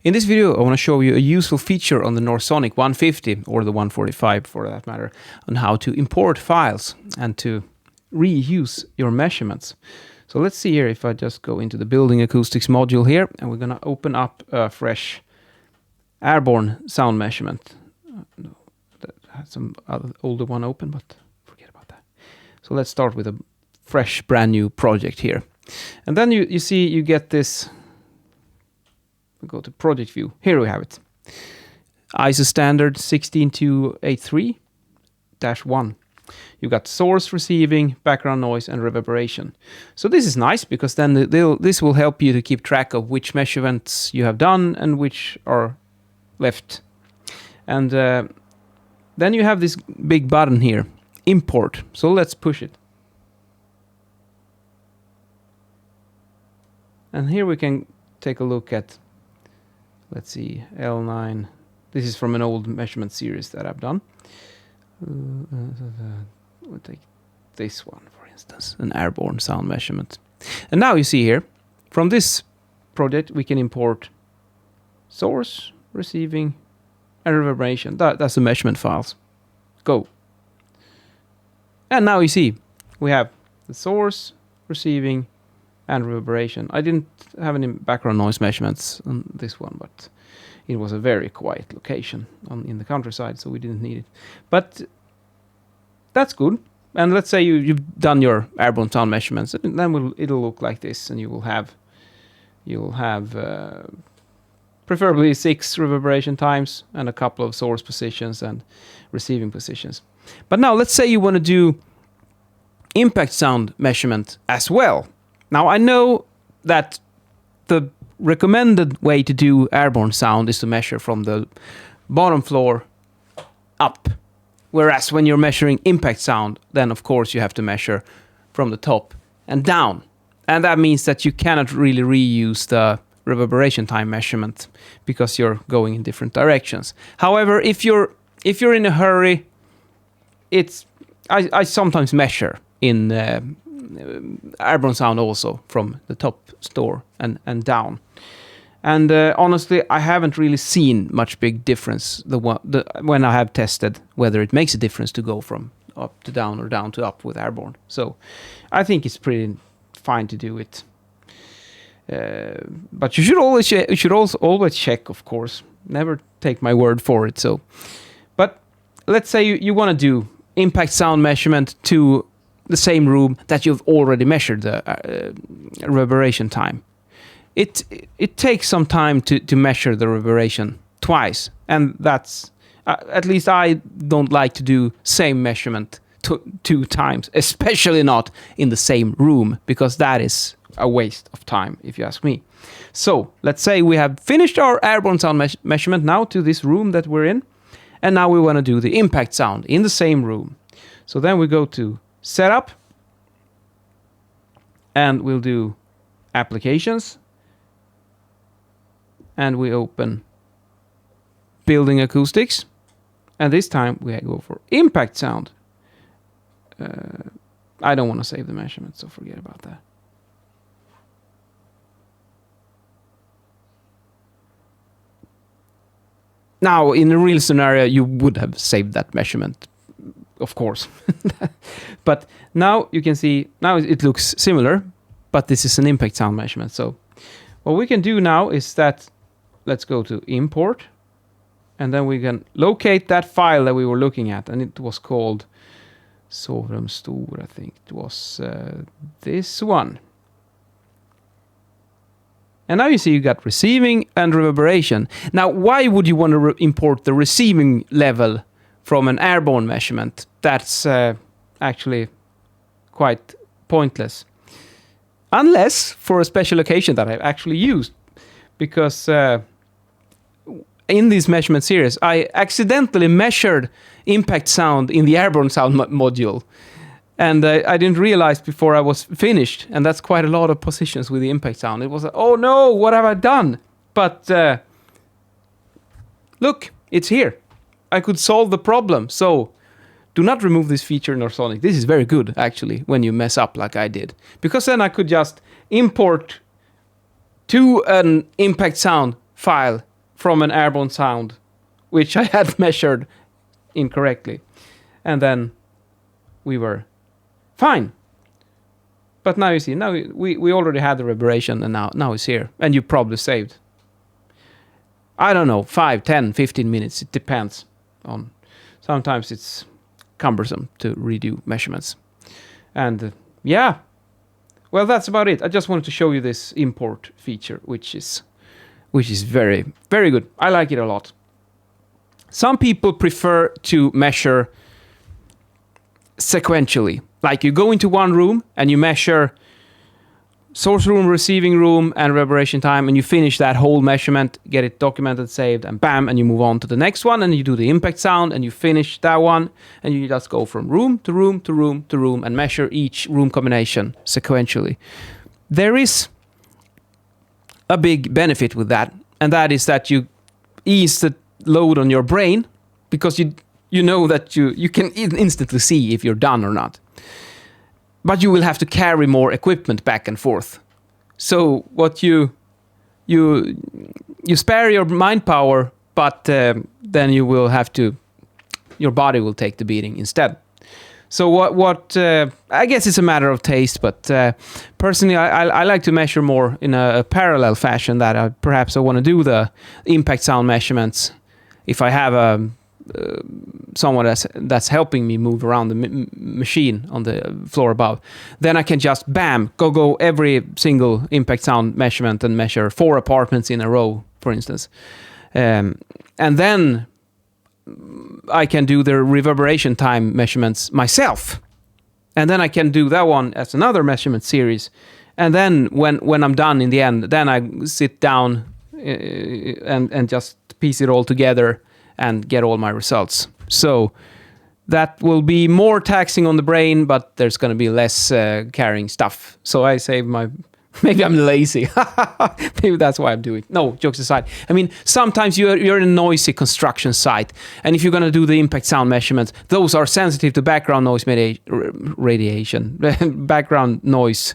In this video, I want to show you a useful feature on the Norsonic 150, or the 145 for that matter, on how to import files and to reuse your measurements. So let's see here if I just go into the building acoustics module here, and we're going to open up a fresh airborne sound measurement. No, that had some older one open, but forget about that. So let's start with a fresh brand new project here. And then you see you get this. We go to project view. Here we have it. ISO standard 16283-1. You got source, receiving, background noise, and reverberation. So this is nice because then this will help you to keep track of which measurements you have done and which are left. And then you have this big button here, import. So let's push it. And here we can take a look at, let's see, L9. This is from an old measurement series that I've done. We'll take this one, for instance, an airborne sound measurement. And now you see here, from this project, we can import source, receiving, and reverberation. That's the measurement files. Go. And now you see, we have the source, receiving, and reverberation. I didn't have any background noise measurements on this one, but it was a very quiet location in the countryside, so we didn't need it. But that's good. And let's say you've done your airborne sound measurements, and then it'll look like this, and you will have preferably 6 reverberation times and a couple of source positions and receiving positions. But now let's say you want to do impact sound measurement as well. Now, I know that the recommended way to do airborne sound is to measure from the bottom floor up. Whereas when you're measuring impact sound, then of course you have to measure from the top and down. And that means that you cannot really reuse the reverberation time measurement because you're going in different directions. However, if you're in a hurry, I sometimes measure in airborne sound also from the top store and down. And honestly, I haven't really seen much big difference when I have tested whether it makes a difference to go from up to down or down to up with airborne. So I think it's pretty fine to do it. But you should always check, of course. Never take my word for it. So, but let's say you want to do impact sound measurement to the same room that you've already measured the reverberation time. It takes some time to measure the reverberation twice, and that's at least I don't like to do same measurement two times, especially not in the same room, because that is a waste of time, if you ask me. So let's say we have finished our airborne sound measurement now to this room that we're in, and now we want to do the impact sound in the same room. So then we go to Setup, and we'll do Applications, and we open Building Acoustics, and this time we go for Impact Sound. I don't want to save the measurement, so forget about that. Now, in a real scenario, you would have saved that measurement, of course. But now you can see, now it looks similar, but this is an impact sound measurement. So what we can do now is that, let's go to import, and then we can locate that file that we were looking at, and it was called Sovrumstor, I think it was this one. And now you see you got receiving and reverberation. Now, why would you want to import the receiving level from an airborne measurement? That's actually quite pointless. Unless for a special occasion that I've actually used. Because in this measurement series, I accidentally measured impact sound in the airborne sound module. And I didn't realize before I was finished. And that's quite a lot of positions with the impact sound. It was like, oh no, what have I done? But look, it's here. I could solve the problem. So do not remove this feature in Norsonic. This is very good, actually, when you mess up like I did. Because then I could just import to an impact sound file from an airborne sound, which I had measured incorrectly. And then we were fine. But now you see, now we already had the reverberation, and now it's here. And you probably saved, I don't know, 5, 10, 15 minutes. It depends on. Sometimes it's cumbersome to redo measurements. And yeah, well, that's about it. I just wanted to show you this import feature, which is very, very good. I like it a lot. Some people prefer to measure sequentially. Like you go into one room and you measure source room, receiving room, and reverberation time, and you finish that whole measurement, get it documented, saved, and bam, and you move on to the next one, and you do the impact sound, and you finish that one, and you just go from room to room to room to room and measure each room combination sequentially. There is a big benefit with that, and that is that you ease the load on your brain, because you know that you can instantly see if you're done or not. But you will have to carry more equipment back and forth. So what you spare your mind power, but then you will have to, your body will take the beating instead. So what I guess it's a matter of taste, but personally I like to measure more in a parallel fashion, that perhaps I want to do the impact sound measurements if I have someone that's helping me move around the machine on the floor above. Then I can just bam go every single impact sound measurement and measure 4 apartments in a row, for instance, and then I can do the reverberation time measurements myself, and then I can do that one as another measurement series, and then when I'm done in the end, then I sit down and just piece it all together and get all my results. So that will be more taxing on the brain, but there's going to be less carrying stuff. So I save my... Maybe I'm lazy. Maybe that's why I'm doing it. No, jokes aside. I mean, sometimes you're in a noisy construction site, and if you're going to do the impact sound measurements, those are sensitive to background noise radiation, background noise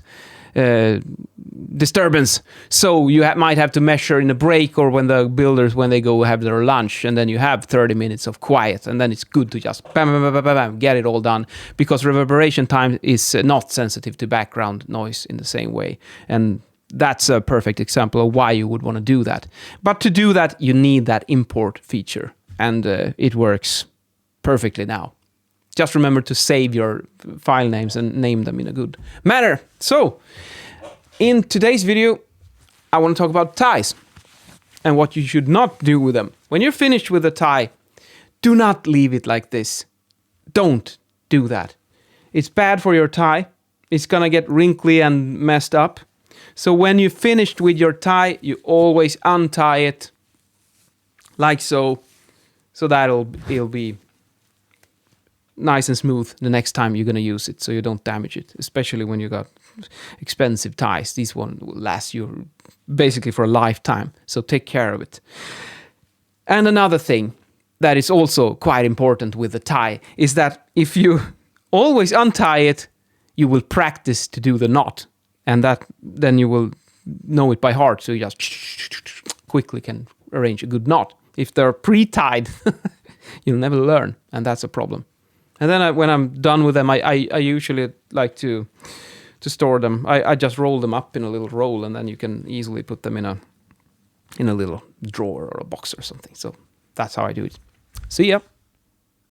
disturbance. So you might have to measure in a break, or when the builders, when they go have their lunch, and then you have 30 minutes of quiet, and then it's good to just bam, bam, bam, bam, bam, get it all done, because reverberation time is not sensitive to background noise in the same way. And that's a perfect example of why you would want to do that. But to do that, you need that import feature, and it works perfectly now. Just remember to save your file names and name them in a good manner. So, in today's video, I want to talk about ties and what you should not do with them. When you're finished with a tie, do not leave it like this. Don't do that. It's bad for your tie. It's gonna get wrinkly and messed up. So when you're finished with your tie, you always untie it like so. So it'll be nice and smooth the next time you're going to use it, so you don't damage it, especially when you got expensive ties. These ones will last you basically for a lifetime, so take care of it. And another thing that is also quite important with the tie is that if you always untie it, you will practice to do the knot, and then you will know it by heart, so you just quickly can arrange a good knot. If they're pre-tied, you'll never learn, and that's a problem. And then when I'm done with them, I usually like to store them. I just roll them up in a little roll, and then you can easily put them in a little drawer or a box or something. So that's how I do it. See ya.